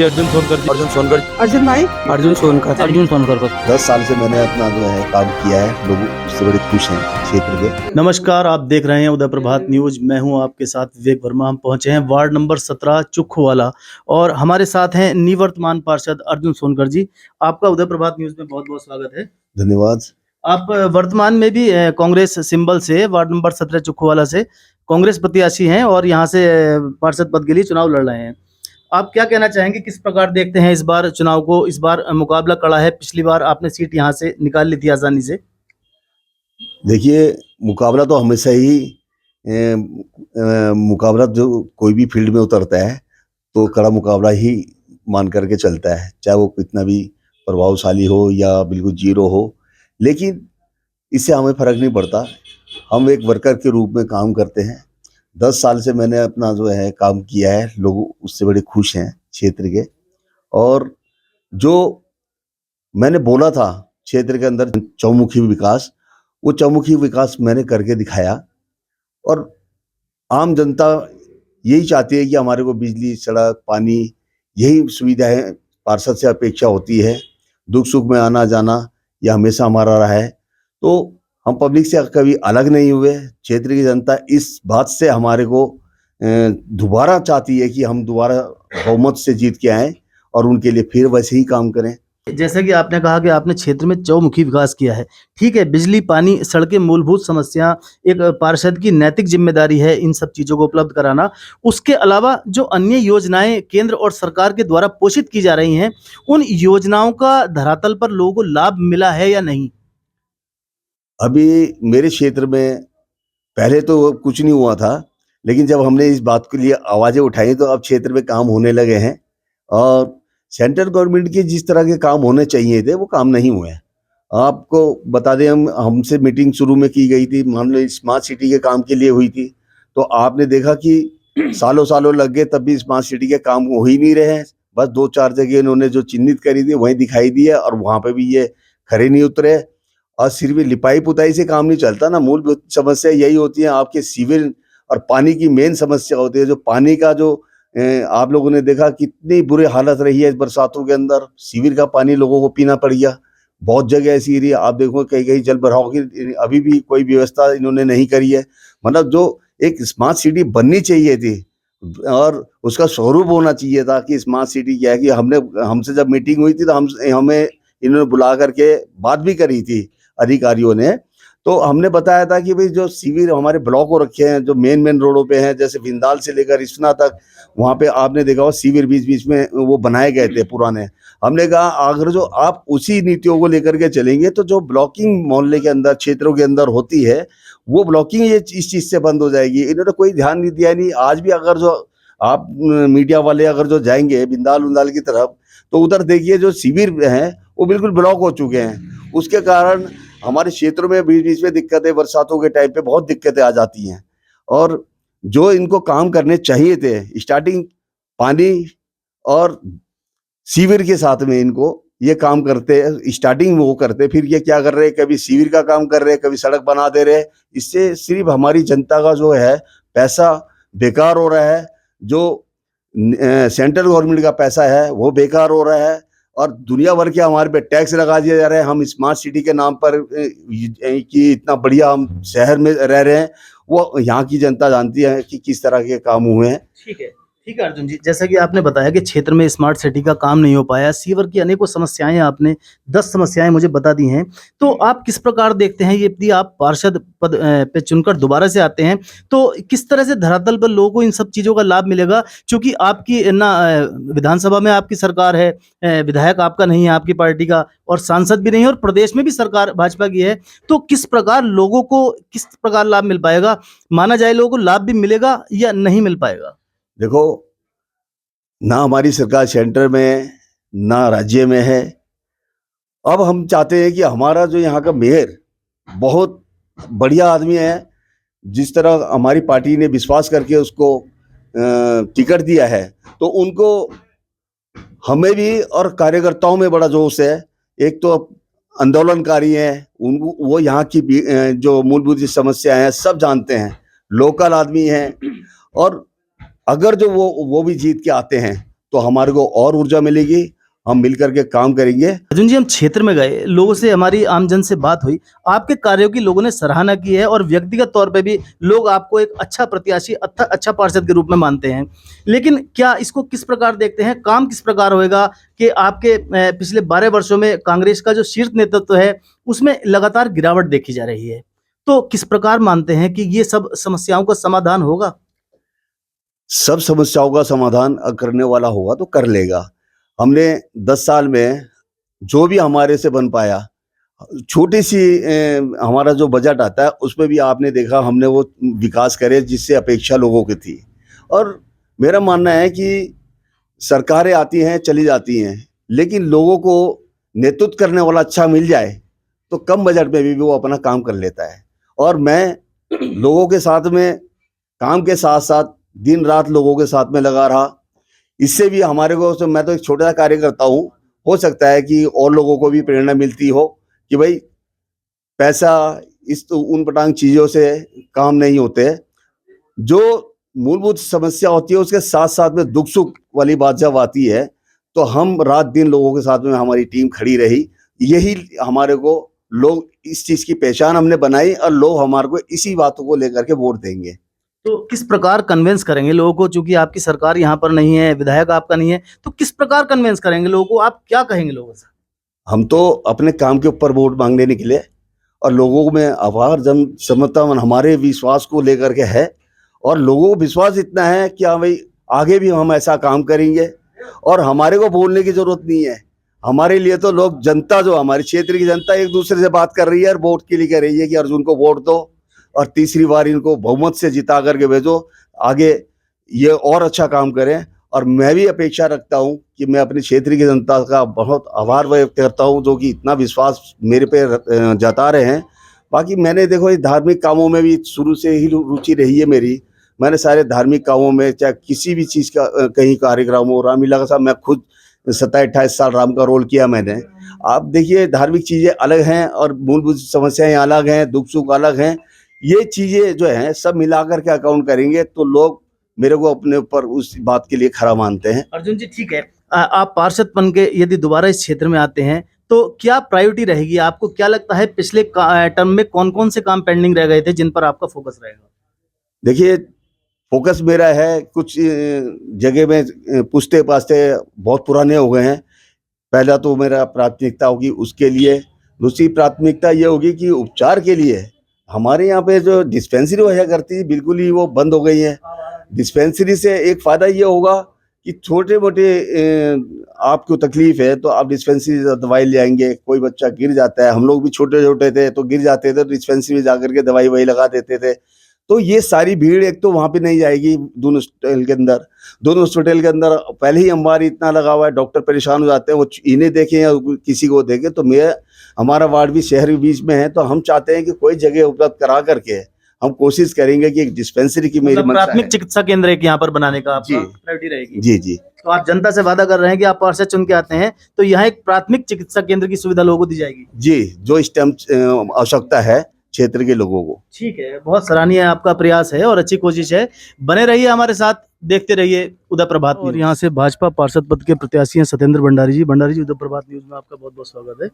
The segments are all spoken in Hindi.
अर्जुन सोनकर। अर्जुन सोनकर। अर्जुन भाई। अर्जुन सोनकर। अर्जुन सोनकर। 10 साल से मैंने अपना जो है काम किया है, लोग उससे बड़े खुश हैं क्षेत्र के। नमस्कार, आप देख रहे हैं उदय प्रभात न्यूज। मैं हूं आपके साथ विवेक वर्मा। हम पहुंचे हैं वार्ड नंबर 17 चुखवाला और हमारे साथ हैं निवर्तमान पार्षद अर्जुन सोनकर जी। आपका उदय प्रभात न्यूज में बहुत बहुत स्वागत है। धन्यवाद। आप वर्तमान में भी कांग्रेस सिंबल से वार्ड नंबर 17 चुखवाला से कांग्रेस प्रत्याशी हैं और यहाँ से पार्षद पद के लिए चुनाव लड़ रहे हैं। आप क्या कहना चाहेंगे, किस प्रकार देखते हैं इस बार चुनाव को? इस बार मुकाबला कड़ा है, पिछली बार आपने सीट यहाँ से निकाल ली थी आसानी से। देखिए, मुकाबला तो हमेशा ही मुकाबला जो कोई भी फील्ड में उतरता है तो कड़ा मुकाबला ही मान करके चलता है, चाहे वो कितना भी प्रभावशाली हो या बिल्कुल जीरो हो। लेकिन इससे हमें फर्क नहीं पड़ता, हम एक वर्कर के रूप में काम करते हैं। 10 साल से मैंने अपना जो है काम किया है, लोग उससे बड़े खुश हैं क्षेत्र के। और जो मैंने बोला था क्षेत्र के अंदर चौमुखी विकास, वो चौमुखी विकास मैंने करके दिखाया। और आम जनता यही चाहती है कि हमारे को बिजली, सड़क, पानी, यही सुविधाएं पार्षद से अपेक्षा होती है। दुख सुख में आना जाना यह हमेशा हमारा रहा है, तो हम पब्लिक से कभी अलग नहीं हुए। क्षेत्र की जनता इस बात से हमारे को दोबारा चाहती है कि हम दोबारा बहुमत से जीत के आएँ और उनके लिए फिर वैसे ही काम करें। जैसे कि आपने कहा कि आपने क्षेत्र में चौमुखी विकास किया है, ठीक है, बिजली, पानी, सड़कें, मूलभूत समस्या एक पार्षद की नैतिक जिम्मेदारी है इन सब चीज़ों को उपलब्ध कराना। उसके अलावा जो अन्य योजनाएं केंद्र और सरकार के द्वारा पोषित की जा रही हैं, उन योजनाओं का धरातल पर लोगों को लाभ मिला है या नहीं? अभी मेरे क्षेत्र में पहले तो कुछ नहीं हुआ था, लेकिन जब हमने इस बात के लिए आवाज़ें उठाई तो अब क्षेत्र में काम होने लगे हैं। और सेंट्रल गवर्नमेंट के जिस तरह के काम होने चाहिए थे वो काम नहीं हुए हैं। आपको बता दें, हमसे मीटिंग शुरू में की गई थी, मान लो स्मार्ट सिटी के काम के लिए हुई थी, तो आपने देखा कि सालों सालों लग गए, तब भी स्मार्ट सिटी के काम हो ही नहीं रहे हैं। बस 2-4 जगह इन्होंने जो चिन्हित करी थी वहीं दिखाई दी है और वहाँ पे भी ये खरे नहीं उतरे। और सिर्फ लिपाई पुताई से काम नहीं चलता ना, मूलभूत समस्या यही होती है। आपके सीवर और पानी की मेन समस्या होती है। जो पानी का जो आप लोगों ने देखा कितनी बुरी हालत रही है इस बरसातों के अंदर, सीवर का पानी लोगों को पीना पड़ गया। बहुत जगह ऐसी एरिया आप देखो, कहीं कहीं जल भराव की अभी भी कोई व्यवस्था इन्होंने नहीं करी है। मतलब जो एक स्मार्ट सिटी बननी चाहिए थी और उसका स्वरूप होना चाहिए था कि स्मार्ट सिटी क्या है, कि हमसे जब मीटिंग हुई थी तो हमें इन्होंने बुला करके बात भी करी थी अधिकारियों ने। तो हमने बताया था कि भाई जो सीवर हमारे ब्लॉक हो रखे हैं, जो मेन रोडों पे हैं, जैसे विंदाल से लेकर रिसना तक, वहाँ पे आपने देखा हो सीवर बीच बीच में वो बनाए गए थे पुराने। हमने कहा अगर जो आप उसी नीतियों को लेकर के चलेंगे तो जो ब्लॉकिंग मोहल्ले के अंदर, क्षेत्रों के अंदर होती है, वो ब्लॉकिंग ये इस चीज़ से बंद हो जाएगी। इन्होंने कोई ध्यान नहीं दिया। नहीं, आज भी अगर जो आप मीडिया वाले अगर जो जाएंगे विंदाल की तरफ, तो उधर देखिए जो सीवर हैं वो बिल्कुल ब्लॉक हो चुके हैं। उसके कारण हमारे क्षेत्रों में बीच बीच में दिक्कतें, बरसातों के टाइम पे बहुत दिक्कतें आ जाती हैं। और जो इनको काम करने चाहिए थे, स्टार्टिंग पानी और सीवर के साथ में इनको ये काम करते, स्टार्टिंग वो करते, फिर ये क्या कर रहे हैं, कभी सीवर का काम कर रहे हैं, कभी सड़क बना दे रहे हैं। इससे सिर्फ हमारी जनता का जो है पैसा बेकार हो रहा है। जो सेंट्रल गवर्नमेंट का पैसा है वो बेकार हो रहा है और दुनिया भर के हमारे पे टैक्स लगा दिया जा रहा है। हम स्मार्ट सिटी के नाम पर कि इतना बढ़िया हम शहर में रह रहे हैं, वो यहाँ की जनता जानती है कि किस तरह के काम हुए हैं। ठीक है अर्जुन जी, जैसा कि आपने बताया कि क्षेत्र में स्मार्ट सिटी का काम नहीं हो पाया, सीवर की अनेकों समस्याएं, आपने 10 समस्याएं मुझे बता दी हैं। तो आप किस प्रकार देखते हैं, यदि आप पार्षद पद पे चुनकर दोबारा से आते हैं तो किस तरह से धरातल पर लोगों को इन सब चीज़ों का लाभ मिलेगा? क्योंकि आपकी ना विधानसभा में आपकी सरकार है, विधायक आपका नहीं है, आपकी पार्टी का, और सांसद भी नहीं है, और प्रदेश में भी सरकार भाजपा की है। तो किस प्रकार लोगों को, किस प्रकार लाभ मिल पाएगा? माना जाए लोगों को लाभ भी मिलेगा या नहीं मिल पाएगा? देखो, ना हमारी सरकार सेंटर में है, ना राज्य में है। अब हम चाहते हैं कि हमारा जो यहाँ का मेयर बहुत बढ़िया आदमी है, जिस तरह हमारी पार्टी ने विश्वास करके उसको टिकट दिया है, तो उनको, हमें भी और कार्यकर्ताओं में बड़ा जोश है। एक तो आंदोलनकारी हैं, उनको वो यहाँ की जो मूलभूत समस्याएं हैं सब जानते हैं, लोकल आदमी हैं। और अगर जो वो भी जीत के आते हैं तो हमारे को और ऊर्जा मिलेगी, हम मिल करके काम करेंगे। अर्जुन जी, हम क्षेत्र में गए, लोगों से, हमारी आमजन से बात हुई, आपके कार्यों की लोगों ने सराहना की है और व्यक्तिगत तौर पे भी लोग आपको एक अच्छा प्रत्याशी, अच्छा पार्षद के रूप में मानते हैं। लेकिन क्या इसको किस प्रकार देखते हैं, काम किस प्रकार होएगा कि आपके पिछले 12 वर्षों में कांग्रेस का जो शीर्ष नेतृत्व है उसमें लगातार गिरावट देखी जा रही है, तो किस प्रकार मानते हैं कि ये सब समस्याओं का समाधान होगा? सब समस्याओं का समाधान करने वाला होगा तो कर लेगा। हमने 10 साल में जो भी हमारे से बन पाया, छोटी सी हमारा जो बजट आता है उसमें भी आपने देखा हमने वो विकास करे जिससे अपेक्षा लोगों की थी। और मेरा मानना है कि सरकारें आती हैं चली जाती हैं, लेकिन लोगों को नेतृत्व करने वाला अच्छा मिल जाए तो कम बजट में भी वो अपना काम कर लेता है। और मैं लोगों के साथ में काम के साथ साथ दिन रात लोगों के साथ में लगा रहा। इससे भी हमारे को, तो मैं तो एक छोटा सा कार्य करता हूँ, हो सकता है कि और लोगों को भी प्रेरणा मिलती हो कि भाई पैसा इस तो उन पटांग चीज़ों से काम नहीं होते। जो मूलभूत समस्या होती है उसके साथ साथ में दुख सुख वाली बात जब आती है तो हम रात दिन लोगों के साथ में हमारी टीम खड़ी रही। यही हमारे को लोग इस चीज़ की पहचान हमने बनाई और लोग हमारे को इसी बातों को लेकर के वोट देंगे। तो किस प्रकार कन्विंस करेंगे लोगों को, चूंकि आपकी सरकार यहाँ पर नहीं है, विधायक आपका नहीं है, तो किस प्रकार कन्विंस करेंगे लोगों को, आप क्या कहेंगे लोगों से? हम तो अपने काम के ऊपर वोट मांगने निकले और लोगों में अपार जन समर्थन हमारे विश्वास को लेकर के है। और लोगों को विश्वास इतना है कि हाँ भाई आगे भी हम ऐसा काम करेंगे और हमारे को बोलने की जरूरत नहीं है। हमारे लिए तो लोग, जनता, जो हमारे क्षेत्र की जनता एक दूसरे से बात कर रही है और वोट के लिए कह रही है कि अर्जुन को वोट दो और तीसरी बार इनको बहुमत से जिता करके भेजो, आगे ये और अच्छा काम करें। और मैं भी अपेक्षा रखता हूं कि मैं अपने क्षेत्र की जनता का बहुत आभार व्यक्त करता हूं जो कि इतना विश्वास मेरे पे जता रहे हैं। बाकी मैंने देखो इस धार्मिक कामों में भी शुरू से ही रुचि रही है मेरी। मैंने सारे धार्मिक कामों में, चाहे किसी भी चीज़ का कहीं कार्यक्रम हो, रामलीला का साहब मैं खुद 27-28 साल राम का रोल किया मैंने। आप देखिए धार्मिक चीज़ें अलग हैं और मूलभूत समस्याएं अलग हैं, दुख सुख अलग हैं। ये चीज़ें जो हैं सब मिलाकर के अकाउंट करेंगे तो लोग मेरे को अपने ऊपर उस बात के लिए खरा मानते हैं। अर्जुन जी, ठीक है, आप पार्षद बन के यदि दोबारा इस क्षेत्र में आते हैं तो क्या प्रायोरिटी रहेगी? आपको क्या लगता है पिछले टर्म में कौन कौन से काम पेंडिंग रह गए थे जिन पर आपका फोकस रहेगा? देखिए फोकस मेरा है कुछ जगह में पूछते पाछते बहुत पुराने हो गए हैं। पहला तो मेरा प्राथमिकता होगी उसके लिए। दूसरी प्राथमिकता ये होगी कि उपचार के लिए हमारे यहाँ पे जो डिस्पेंसरी वजह करती है बिल्कुल ही वो बंद हो गई है। डिस्पेंसरी से एक फ़ायदा ये होगा कि छोटे मोटे आपको तकलीफ है तो आप डिस्पेंसरी से दवाई ले आएंगे। कोई बच्चा गिर जाता है, हम लोग भी छोटे छोटे थे तो गिर जाते थे तो डिस्पेंसरी में जाकर के दवाई वही लगा देते थे। तो ये सारी भीड़ एक तो वहाँ पे नहीं जाएगी। दोनों हॉस्पिटल के अंदर पहले ही हमारी इतना लगा हुआ है, डॉक्टर परेशान हो जाते हैं, वो इन्हें देखें या किसी को देखें। तो हमारा वार्ड भी शहर के बीच में है तो हम चाहते हैं कि कोई जगह उपलब्ध करा करके हम कोशिश करेंगे कि एक डिस्पेंसरी की मेरी मंशा प्राथमिक है। चिकित्सा केंद्र एक यहाँ पर बनाने का जी। आपका प्रायोरिटी रहेगी? जी जी तो आप जनता से वादा कर रहे हैं कि आप पार्षद चुन के आते हैं तो यहाँ एक प्राथमिक चिकित्सा केंद्र की सुविधा लोगों को दी जाएगी? जी, जो इस टाइम आवश्यकता है क्षेत्र के लोगों को। ठीक है, बहुत सराहनीय आपका प्रयास है और अच्छी कोशिश है। बने रहिए हमारे साथ, देखते रहिए उदय प्रभात। और यहाँ से भाजपा पार्षद पद के प्रत्याशी हैं सत्येंद्र भंडारी जी। भंडारी जी, उदय प्रभात न्यूज में आपका बहुत बहुत स्वागत है।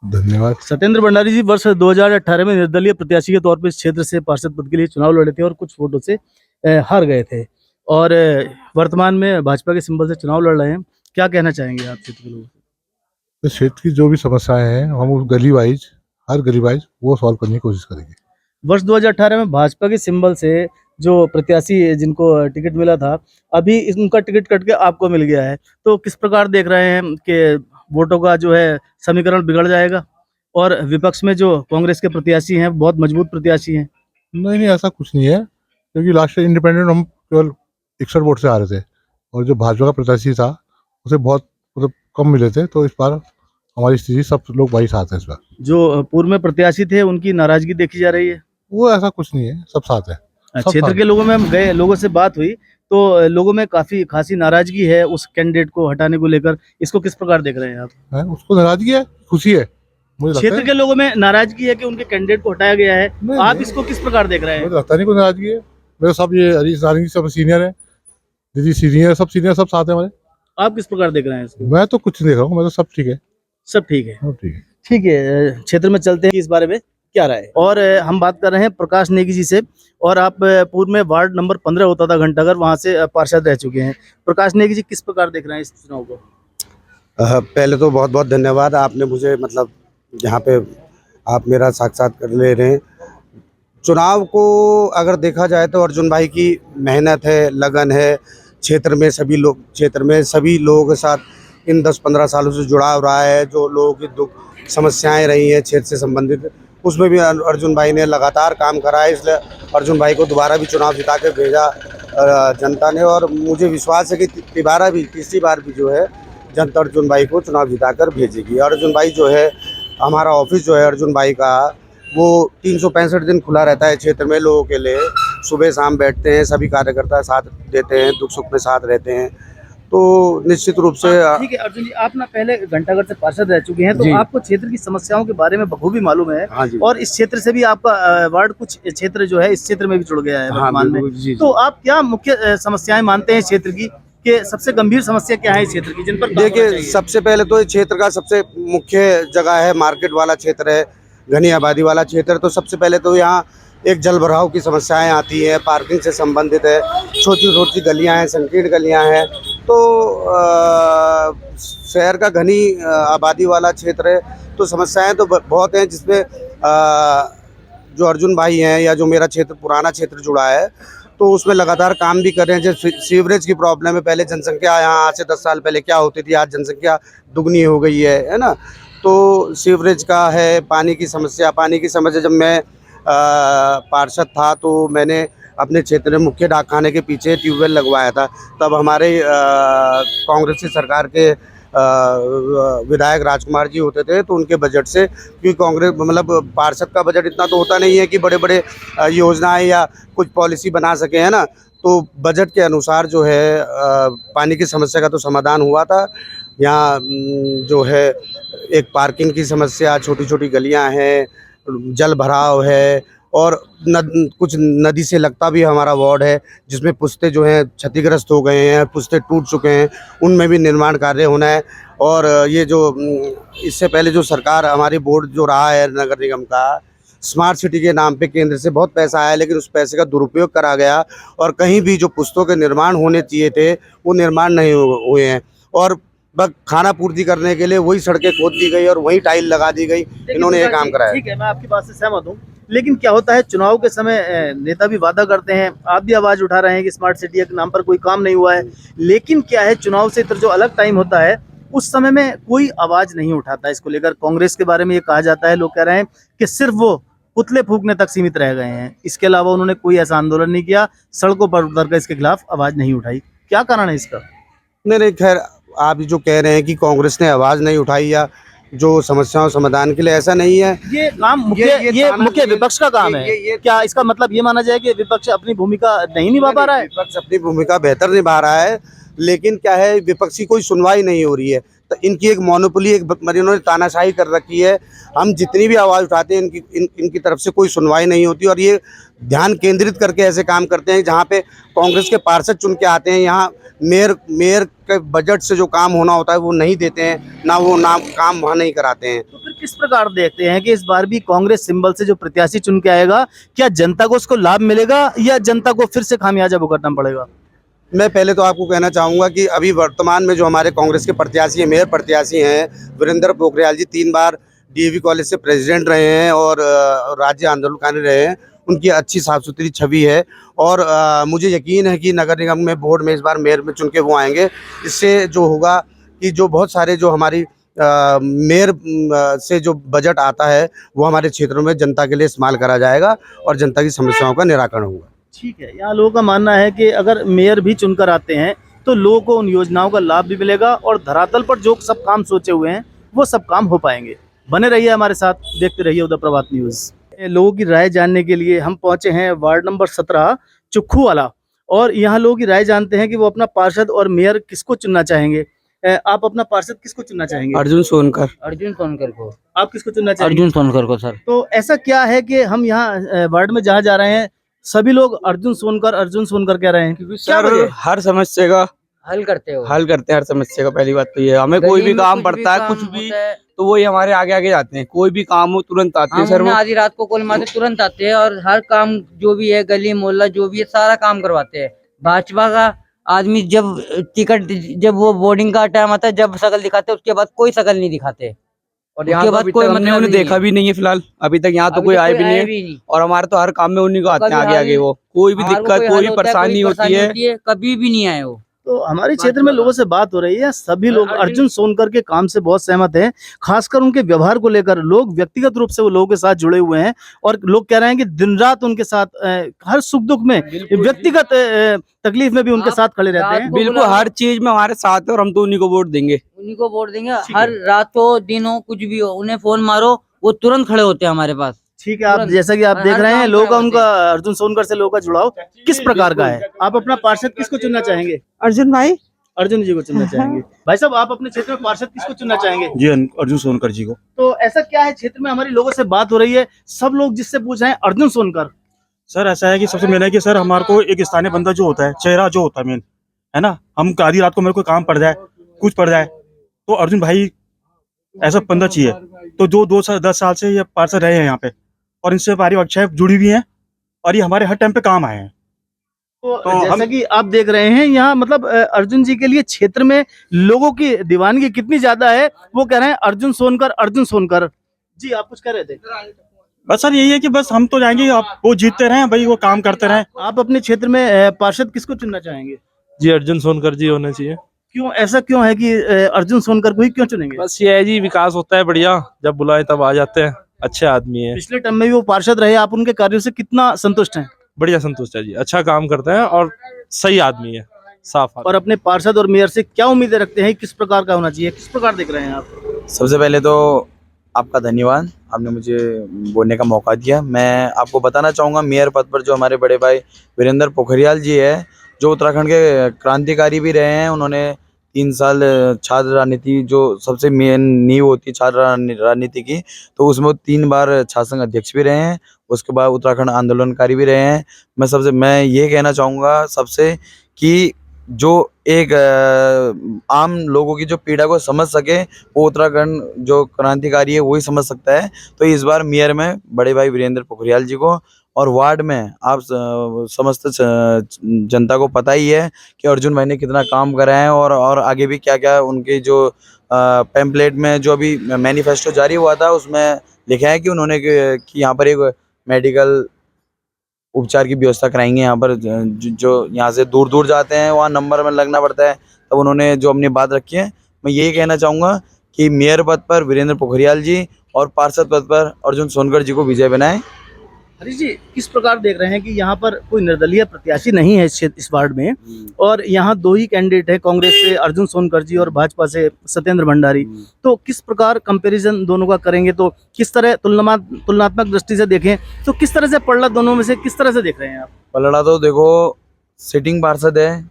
धन्यवाद। सत्येंद्र भंडारी जी, वर्ष 2018 में निर्दलीय प्रत्याशी के तौर पर इस क्षेत्र से पार्षद पद के लिए चुनाव लड़े थे और कुछ वोटों से हार गए थे और वर्तमान में भाजपा के सिंबल से चुनाव लड़ रहे हैं। क्या कहना चाहेंगे आप क्षेत्र के लोगों से? तो क्षेत्र की जो भी समस्याएं हैं हम उस हर गली वाइज वो सॉल्व करने की कोशिश करेंगे। वर्ष 2018 में भाजपा के सिंबल से जो प्रत्याशी जिनको टिकट मिला था, अभी उनका टिकट कट के आपको मिल गया है, तो किस प्रकार देख रहे हैं कि वोटों का जो है समीकरण बिगड़ जाएगा और विपक्ष में जो कांग्रेस के प्रत्याशी हैं बहुत मजबूत प्रत्याशी हैं? नहीं नहीं, ऐसा कुछ नहीं है, क्योंकि लास्ट ईयर इंडिपेंडेंट हम केवल 61 वोट से आ रहे थे और जो भाजपा का प्रत्याशी था उसे बहुत कम मिले थे। तो इस बार हमारी स्थिति सब लोग वही साथ है। इस बार जो पूर्व में प्रत्याशी थे उनकी नाराजगी देखी जा रही है? वो ऐसा कुछ नहीं है, सब साथ है। क्षेत्र के लोगों में हम गए, लोगों से बात हुई तो लोगों में काफी खासी नाराजगी है उस कैंडिडेट को हटाने को लेकर। इसको किस प्रकार देख रहे हैं आप? है उसको नाराजगी है, खुशी है। मुझे क्षेत्र के लोगों में नाराजगी है कि उनके कैंडिडेट को हटाया गया है, आप इसको किस प्रकार देख रहे हैं? मुझे लगता नहीं कोई नाराजगी है। मेरे सब ये हरीश नारंगी सब सीनियर है, दीदी सीनियर, सब साथ है हमारे। आप किस प्रकार देख रहे हैं इसको? मैं तो कुछ नहीं देख रहा हूँ, मैं तो सब ठीक है, सब ठीक है। सब ठीक है। ठीक है, क्षेत्र में चलते हैं कि इस बारे में क्या राय है। और हम बात कर रहे हैं प्रकाश नेगी जी से, और आप पूर्व में वार्ड नंबर 15 होता था घंटाघर, वहां से पार्षद रह चुके हैं। प्रकाश नेगी जी किस प्रकार देख रहे हैं इस चुनाव को? पहले तो बहुत बहुत धन्यवाद, आपने मुझे मतलब यहाँ पे आप मेरा साक्षात्कार ले रहे हैं। चुनाव को अगर देखा जाए तो अर्जुन भाई की मेहनत है, लगन है, क्षेत्र में सभी लोगों के साथ इन 10-15 सालों से जुड़ाव रहा है। जो लोगों की दुख समस्याएं रही हैं क्षेत्र से संबंधित, उसमें भी अर्जुन भाई ने लगातार काम करा है, इसलिए अर्जुन भाई को दोबारा भी चुनाव जिता के भेजा जनता ने। और मुझे विश्वास है कि तीसरी बार भी जो है जनता अर्जुन भाई को चुनाव जिताकर भेजेगी। और अर्जुन भाई जो है, हमारा ऑफिस जो है अर्जुन भाई का, वो 365 दिन खुला रहता है क्षेत्र में लोगों के लिए। सुबह शाम बैठते हैं, सभी कार्यकर्ता साथ देते हैं, दुख सुख में साथ रहते हैं। तो निश्चित रूप से ठीक है अर्जुन जी, आप ना पहले घंटाघर से पार्षद रह चुके हैं, तो जी। आपको क्षेत्र की समस्याओं के बारे में बखूबी मालूम है। हाँ जी, और इस क्षेत्र से भी आपका वार्ड कुछ क्षेत्र जो है इस क्षेत्र में भी जुड़ गया है हाँ वर्तमान में। बिल्कुल, जी, तो आप क्या मुख्य समस्याएं मानते हैं क्षेत्र की, कि सबसे गंभीर समस्या क्या है इस क्षेत्र की, जिन पर काम होना देखिए चाहिए? सबसे पहले तो इस क्षेत्र का सबसे मुख्य जगह है, मार्केट वाला क्षेत्र है, घनी आबादी वाला क्षेत्र है। तो सबसे पहले तो यहाँ एक जल भराव की समस्याएं आती है, पार्किंग से संबंधित है, छोटी छोटी गलियां हैं, संकीर्ण गलियां हैं। तो शहर का घनी आबादी वाला क्षेत्र है, तो समस्याएं तो बहुत हैं, जिसमें जो अर्जुन भाई हैं या जो मेरा क्षेत्र पुराना क्षेत्र जुड़ा है, तो उसमें लगातार काम भी कर रहे हैं। जैसे सीवरेज की प्रॉब्लम है, पहले जनसंख्या यहाँ आज से 10 साल पहले क्या होती थी, आज जनसंख्या दुगनी हो गई है ना। तो सीवरेज का है, पानी की समस्या जब मैं पार्षद था तो मैंने अपने क्षेत्र में मुख्य डाकखाने के पीछे ट्यूबवेल लगवाया था। तब हमारे कांग्रेस की सरकार के विधायक राजकुमार जी होते थे, तो उनके बजट से, क्योंकि कांग्रेस मतलब पार्षद का बजट इतना तो होता नहीं है कि बड़े बड़े योजनाएं या कुछ पॉलिसी बना सके, है ना। तो बजट के अनुसार जो है पानी की समस्या का तो समाधान हुआ था। यहाँ जो है एक पार्किंग की समस्या, छोटी छोटी गलियां हैं, जल भराव है, और कुछ नदी से लगता भी हमारा वार्ड है, जिसमें पुस्ते जो हैं क्षतिग्रस्त हो गए हैं, पुस्ते टूट चुके हैं, उनमें भी निर्माण कार्य होना है। और ये जो इससे पहले जो सरकार हमारी बोर्ड जो रहा है नगर निगम का, स्मार्ट सिटी के नाम पे केंद्र से बहुत पैसा आया, लेकिन उस पैसे का दुरुपयोग करा गया, और कहीं भी जो पुस्तों के निर्माण होने चाहिए थे वो निर्माण नहीं हुए हैं। और बस खाना पूर्ति करने के लिए वही सड़कें खोद दी गई और वही टाइल लगा दी गई, इन्होंने ये काम कराया। ठीक है, मैं आपकी बात से सहमत हूँ, लेकिन क्या होता है चुनाव के समय नेता भी वादा करते हैं, आप भी आवाज उठा रहे हैं कि स्मार्ट सिटी के नाम पर कोई काम नहीं हुआ है, लेकिन क्या है चुनाव से इतर जो अलग टाइम होता है उस समय में कोई आवाज नहीं उठाता इसको लेकर। कांग्रेस के बारे में ये कहा जाता है, लोग कह रहे हैं कि सिर्फ वो पुतले फूकने तक सीमित रह गए हैं, इसके अलावा उन्होंने कोई ऐसा आंदोलन नहीं किया, सड़कों पर उतरकर इसके खिलाफ आवाज नहीं उठाई। क्या कारण है इसका? नहीं, खैर आप जो कह रहे हैं कि कांग्रेस ने आवाज़ नहीं उठाई या जो समस्याओं समाधान के लिए, ऐसा नहीं है। ये काम मुख्य विपक्ष का काम है। क्या इसका मतलब ये माना जाए कि विपक्ष अपनी भूमिका नहीं निभा पा रहा है? विपक्ष अपनी भूमिका बेहतर निभा रहा है, लेकिन क्या है, विपक्ष की कोई सुनवाई नहीं हो रही है। तो इनकी एक मोनोपोली, इन्होंने तानाशाही कर रखी है। हम जितनी भी आवाज़ उठाते हैं इनकी तरफ से कोई सुनवाई नहीं होती, और ये ध्यान केंद्रित करके ऐसे काम करते हैं जहाँ पे कांग्रेस के पार्षद चुन के आते हैं, यहाँ मेयर के बजट से जो काम होना होता है वो नहीं देते हैं, ना वो काम वहाँ नहीं कराते हैं। तो फिर किस प्रकार देखते हैं कि इस बार भी कांग्रेस सिंबल से जो प्रत्याशी चुन के आएगा, क्या जनता को उसको लाभ मिलेगा या जनता को फिर से खामियाजा भुगतना पड़ेगा? मैं पहले तो आपको कहना चाहूँगा कि अभी वर्तमान में जो हमारे कांग्रेस के प्रत्याशी हैं, मेयर प्रत्याशी हैं, वीरेंद्र पोखरियाल जी 3 बार डीएवी कॉलेज से प्रेसिडेंट रहे हैं और राज्य आंदोलनकारी रहे हैं। उनकी अच्छी साफ सुथरी छवि है, और मुझे यकीन है कि नगर निगम में बोर्ड में इस बार मेयर में चुन के वो आएंगे। इससे जो होगा कि जो बहुत सारे जो हमारी मेयर से जो बजट आता है वो हमारे क्षेत्रों में जनता के लिए इस्तेमाल करा जाएगा और जनता की समस्याओं का निराकरण होगा। ठीक है, यहाँ लोगों का मानना है कि अगर मेयर भी चुनकर आते हैं तो लोगों को उन योजनाओं का लाभ भी मिलेगा और धरातल पर जो सब काम सोचे हुए हैं वो सब काम हो पाएंगे। बने रहिए हमारे साथ, देखते रहिए उदय प्रभात न्यूज़। लोगों की राय जानने के लिए हम पहुंचे हैं वार्ड नंबर 17 चुक्खू वाला, और यहाँ लोगों की राय जानते हैं कि वो अपना पार्षद और मेयर किसको चुनना चाहेंगे। आप अपना पार्षद किसको चुनना चाहेंगे? अर्जुन सोनकर को। आप किसको चुनना चाहेंगे? अर्जुन सोनकर को सर। तो ऐसा क्या है कि हम यहाँ वार्ड में जहाँ जा रहे हैं सभी लोग अर्जुन सोनकर कह रहे हैं? क्योंकि सर हल करते हो। हल करते हैं हर समस्या का। पहली बात तो ये हमें गली कोई भी में काम पड़ता है, कुछ भी, होता है, तो वो ही हमारे आगे आगे जाते हैं। कोई भी काम हो तुरंत आते हैं हम सर उन्हें वो। आधी रात को कॉल मारते तुरंत आते हैं और हर काम जो भी है गली मोहल्ला जो भी है सारा काम करवाते हैं। भाजपा का आदमी जब टिकट जब वो बोर्डिंग का टाइम आता है जब शकल दिखाते उसके बाद कोई शकल नहीं दिखाते। और यहाँ उसके तो बाद अभी कोई तक हमने मतलब उन्हें नहीं देखा है। भी नहीं है फिलहाल। अभी तक यहाँ तो अभी कोई तो आए कोई भी नहीं आया है। भी नहीं। और हमारे तो हर काम में उन्हीं को आते कभी हैं आगे हल- आगे। वो कोई भी हमारे को दिक्कत, हल कोई भी होता है, परेशानी होती परेशानी है, कभी भी नहीं आए वो। तो हमारे क्षेत्र में लोगों से बात हो रही है, सभी लोग अर्जुन- अर्जुन सोनकर के काम से बहुत सहमत हैं, खासकर उनके व्यवहार को लेकर। लोग व्यक्तिगत रूप से वो लोगों के साथ जुड़े हुए हैं और लोग कह रहे हैं कि दिन रात उनके साथ हर सुख दुख में, व्यक्तिगत तकलीफ में भी उनके आप साथ खड़े रहते रात हैं। को बिल्कुल बुला लो। हर चीज में हमारे साथ है और हम तो उन्हीं को वोट देंगे। उन्हीं को वोट देंगे। ठीक हर है। रात हो दिन हो कुछ भी हो उन्हें फोन मारो वो तुरंत खड़े होते हैं हमारे पास। ठीक है, आप तुरंत। जैसा कि आप हर देख रहे हैं काम लोगों का कराते उनका अर्जुन सोनकर से लोगों का जुड़ाव किस प्रकार का है। आप अपना पार्षद किसको चुनना चाहेंगे? अर्जुन भाई। अर्जुन जी को चुनना चाहेंगे। भाई साहब, आप अपने क्षेत्र में पार्षद किसको चुनना चाहेंगे? जी अर्जुन सोनकर जी को। तो ऐसा क्या है, क्षेत्र में हमारी लोगों से बात हो रही है, सब लोग जिससे पूछ रहे हैं अर्जुन सोनकर। सर ऐसा है कि सबसे मेन है कि सर हमारे को एक स्थानीय बंदा जो होता है, चेहरा जो होता है मेन, है ना, हम आधी रात को मेरे को काम पड़ जाए, कुछ पड़ जाए, तो अर्जुन भाई ऐसा बंदा चाहिए। तो जो 10 साल से ये पार्षद रहे हैं यहाँ पे और इनसे हमारी अच्छाई जुड़ी हुई है और ये हमारे हर टाइम पे काम आए हैं। तो जैसा कि आप देख रहे हैं यहाँ, मतलब अर्जुन जी के लिए क्षेत्र में लोगों की दीवानगी कितनी ज्यादा है। वो कह रहे हैं अर्जुन सोनकर, अर्जुन सोनकर। जी, आप कुछ कह रहे थे? बस सर यही है कि बस हम तो जाएंगे, आप वो जीतते रहें भाई, वो काम करते रहें। आप अपने क्षेत्र में पार्षद किसको चुनना चाहेंगे? जी अर्जुन सोनकर जी होने चाहिए। क्यों, ऐसा क्यों है कि अर्जुन सोनकर को ही क्यों चुनेंगे? बस ये है जी, विकास होता है बढ़िया, जब बुलाए तब आ जाते हैं, अच्छे आदमी है। पिछले टर्म में भी वो पार्षद रहे, आप उनके कार्यों से कितना संतुष्ट हैं? बढ़िया संतुष्ट है जी, अच्छा काम करते हैं और सही आदमी है, साफ आदमी। और अपने पार्षद और मेयर से क्या उम्मीदें रखते हैं, किस प्रकार का होना चाहिए, किस प्रकार देख रहे हैं आप? सबसे पहले तो आपका धन्यवाद, आपने मुझे बोलने का मौका दिया। मैं आपको बताना चाहूँगा मेयर पद पर जो हमारे बड़े भाई वीरेंद्र पोखरियाल जी है, जो उत्तराखंड के क्रांतिकारी भी रहे हैं। उन्होंने 3 साल छात्र राजनीति, जो सबसे मेन नींव होती है छात्र राजनीति की, तो उसमें 3 बार छात्र संघ अध्यक्ष भी रहे हैं। उसके बाद उत्तराखंड आंदोलनकारी भी रहे हैं। मैं ये कहना चाहूँगा सबसे कि जो एक आम लोगों की जो पीड़ा को समझ सके, वो उत्तराखंड जो क्रांतिकारी है वही समझ सकता है। तो इस बार मेयर में बड़े भाई वीरेंद्र पोखरियाल जी को, और वार्ड में आप समस्त जनता को पता ही है कि अर्जुन भाई ने कितना काम करा है और आगे भी क्या क्या उनके जो पैम्पलेट में जो अभी मैनिफेस्टो जारी हुआ था उसमें लिखा है कि उन्होंने कि यहाँ पर एक मेडिकल उपचार की व्यवस्था कराएंगे। यहाँ पर जो यहाँ से दूर दूर जाते हैं वहाँ नंबर में लगना पड़ता है, तब उन्होंने जो अपनी बात रखी है। मैं यही कहना चाहूँगा कि मेयर पद पर वीरेंद्र पोखरियाल जी और पार्षद पद पर अर्जुन सोनकर जी को विजय बनाएं। हरीश जी, किस प्रकार देख रहे हैं कि यहाँ पर कोई निर्दलीय प्रत्याशी नहीं है इस वार्ड में, और यहाँ 2 ही कैंडिडेट है, कांग्रेस से अर्जुन सोनकर जी और भाजपा से सत्येंद्र भंडारी। तो किस प्रकार कंपैरिजन दोनों का करेंगे, तो किस तरह तुलनात्मक दृष्टि से देखें तो किस तरह से पलड़ा दोनों में से किस तरह से देख रहे हैं आप? पलड़ा तो देखो, सिटिंग पार्षद है,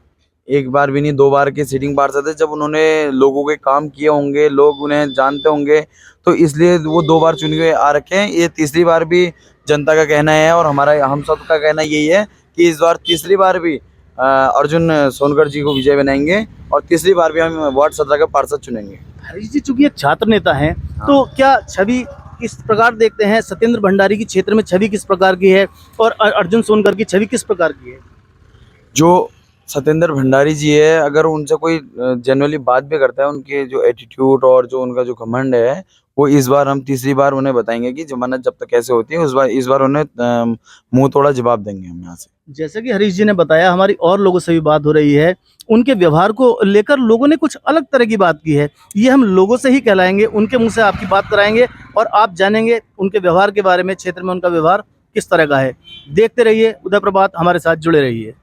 एक बार भी नहीं 2 बार के सिटिंग पार्षद है। जब उन्होंने लोगों के काम किए होंगे, लोग उन्हें जानते होंगे, तो इसलिए वो 2 बार चुन के आ रखे हैं। ये तीसरी बार भी जनता का कहना है और हम सब का कहना यही है कि इस बार तीसरी बार भी अर्जुन सोनकर जी को विजय बनाएंगे और तीसरी बार भी हम वार्ड 17 का पार्षद चुनेंगे। हरीश जी, चूंकि एक छात्र नेता हैं, तो क्या छवि किस प्रकार देखते हैं? सत्येंद्र भंडारी की क्षेत्र में छवि किस प्रकार की है और अर्जुन सोनकर की छवि किस प्रकार की है? जो सत्येंद्र भंडारी जी है, अगर उनसे कोई जनरली बात भी करता है, उनके जो एटीट्यूड और जो उनका जो घमंड है, वो इस बार हम तीसरी बार उन्हें बताएंगे कि जमानत जब तक कैसे होती है। इस बार उन्हें मुंह तोड़ा जवाब देंगे हम यहाँ से। जैसे कि हरीश जी ने बताया, हमारी और लोगों से भी बात हो रही है, उनके व्यवहार को लेकर लोगों ने कुछ अलग तरह की बात की है। ये हम लोगों से ही कहलाएंगे, उनके मुंह से आपकी बात कराएंगे और आप जानेंगे उनके व्यवहार के बारे में, क्षेत्र में उनका व्यवहार किस तरह का है। देखते रहिए उदय प्रभात, हमारे साथ जुड़े रहिए।